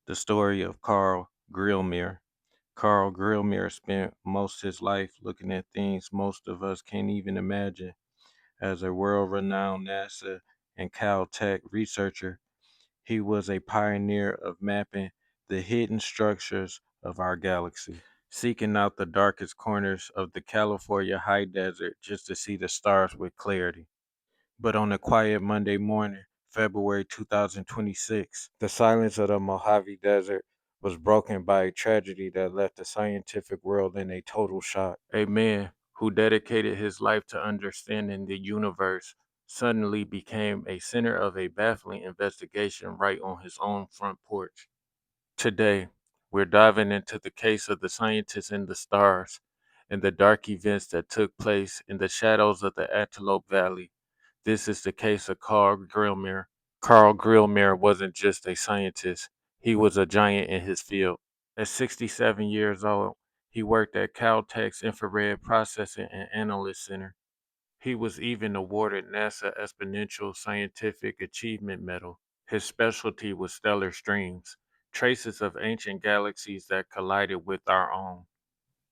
The story of Carl Grillmair. Carl Grillmair spent most of his life looking at things most of us can't even imagine. As a world renowned NASA and Caltech researcher, he was a pioneer of mapping the hidden structures of our galaxy, seeking out the darkest corners of the California high desert just to see the stars with clarity. But on a quiet Monday morning, February 2026, the silence of the Mojave Desert was broken by a tragedy that left the scientific world in a total shock. A man who dedicated his life to understanding the universe suddenly became a center of a baffling investigation right on his own front porch. Today, we're diving into the case of the scientists in the stars and the dark events that took place in the shadows of the Antelope Valley. This is the case of Carl Grillmeir. Carl Grillmeir wasn't just a scientist, he was a giant in his field. At 67 years old, he worked at Caltech's Infrared Processing and Analysis Center. He was even awarded NASA Exponential Scientific Achievement Medal. His specialty was stellar streams, traces of ancient galaxies that collided with our own.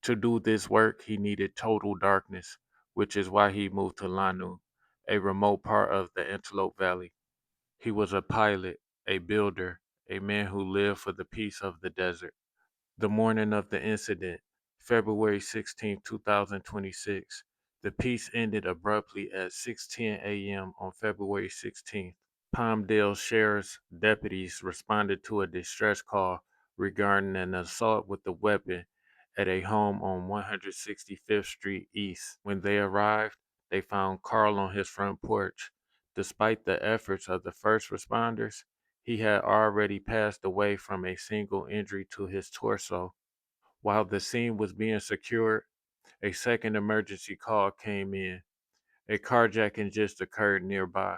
To do this work, he needed total darkness, which is why he moved to Lanu, a remote part of the Antelope Valley. He was a pilot, a builder, a man who lived for the peace of the desert. The morning of the incident, February 16, 2026, the peace ended abruptly at 6:10 a.m. on February 16th. Palmdale Sheriff's deputies responded to a distress call regarding an assault with a weapon at a home on 165th Street East. When they arrived, they found Carl on his front porch. Despite the efforts of the first responders, he had already passed away from a single injury to his torso. While the scene was being secured, a second emergency call came in. A carjacking just occurred nearby.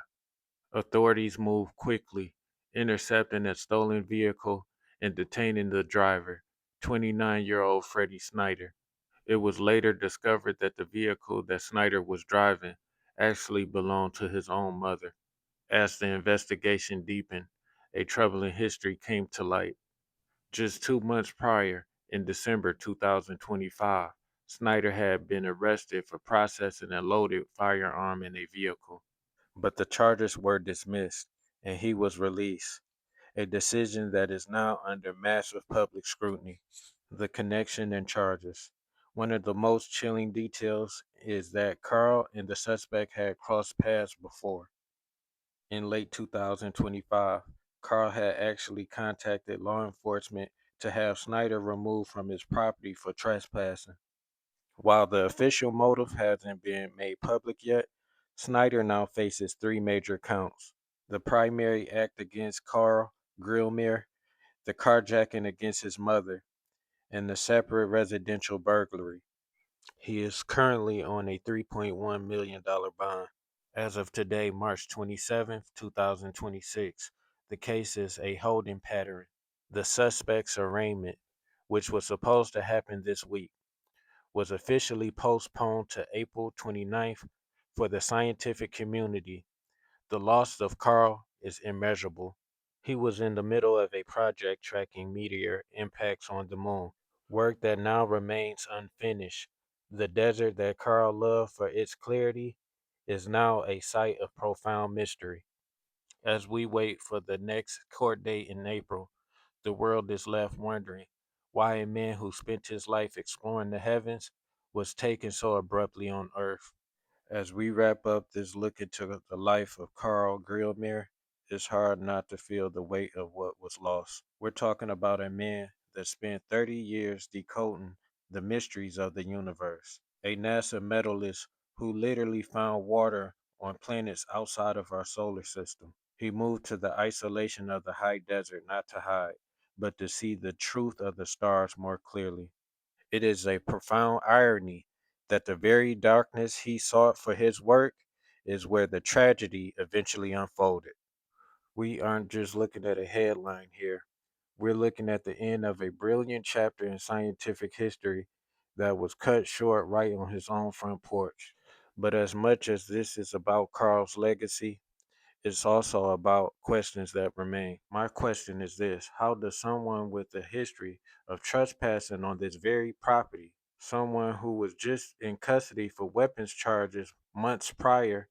Authorities moved quickly, intercepting a stolen vehicle and detaining the driver, 29-year-old Freddie Snyder. It was later discovered that the vehicle that Snyder was driving actually belonged to his own mother. As the investigation deepened, a troubling history came to light. Just 2 months prior, in December 2025, Snyder had been arrested for processing a loaded firearm in a vehicle. But the charges were dismissed and he was released, a decision that is now under massive public scrutiny. The connection and charges. One of the most chilling details is that Carl and the suspect had crossed paths before. In late 2025, Carl had actually contacted law enforcement to have Snyder removed from his property for trespassing. While the official motive hasn't been made public yet, Snyder now faces three major counts: the primary act against Carl Grillmere, the carjacking against his mother, and the separate residential burglary. He is currently on a $3.1 million bond. As of today, March 27th, 2026, the case is a holding pattern. The suspect's arraignment, which was supposed to happen this week, was officially postponed to April 29th for the scientific community. The loss of Carl is immeasurable. He was in the middle of a project tracking meteor impacts on the moon, work that now remains unfinished. The desert that Carl loved for its clarity is now a site of profound mystery. As we wait for the next court date in April, the world is left wondering why a man who spent his life exploring the heavens was taken so abruptly on Earth. As we wrap up this look into the life of Carl Grillmere, it's hard not to feel the weight of what was lost. We're talking about a man that spent 30 years decoding the mysteries of the universe, a NASA medalist who literally found water on planets outside of our solar system. He moved to the isolation of the high desert not to hide, but to see the truth of the stars more clearly. It is a profound irony that the very darkness he sought for his work is where the tragedy eventually unfolded. We aren't just looking at a headline here. We're looking at the end of a brilliant chapter in scientific history that was cut short right on his own front porch. But as much as this is about Carl's legacy, It's also about questions that remain. My question is this: how does someone with a history of trespassing on this very property, someone who was just in custody for weapons charges months prior,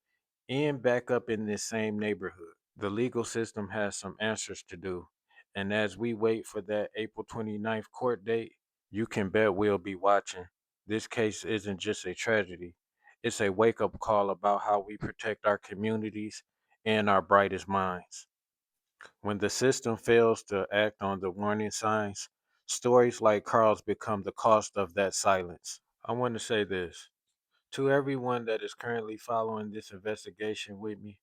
end back up in this same neighborhood? The legal system has some answers to do. And as we wait for that April 29th court date, you can bet we'll be watching. This case isn't just a tragedy, it's a wake up call about how we protect our communities and our brightest minds. When the system fails to act on the warning signs, stories like Carl's become the cost of that silence. I want to say this to everyone that is currently following this investigation with me.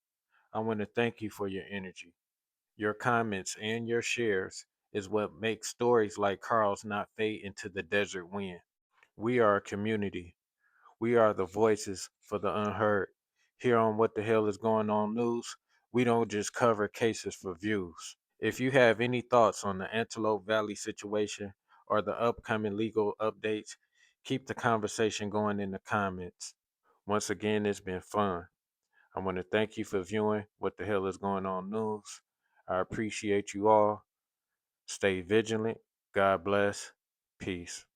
I want to thank you for your energy. Your comments and your shares is what makes stories like Carl's not fade into the desert wind. We are a community. We are the voices for the unheard. Here on What the Hell is Going On News, we don't just cover cases for views. If you have any thoughts on the Antelope Valley situation or the upcoming legal updates, keep the conversation going in the comments. Once again, it's been fun. I want to thank you for viewing What the Hell is Going On News. I appreciate you all. Stay vigilant. God bless. Peace.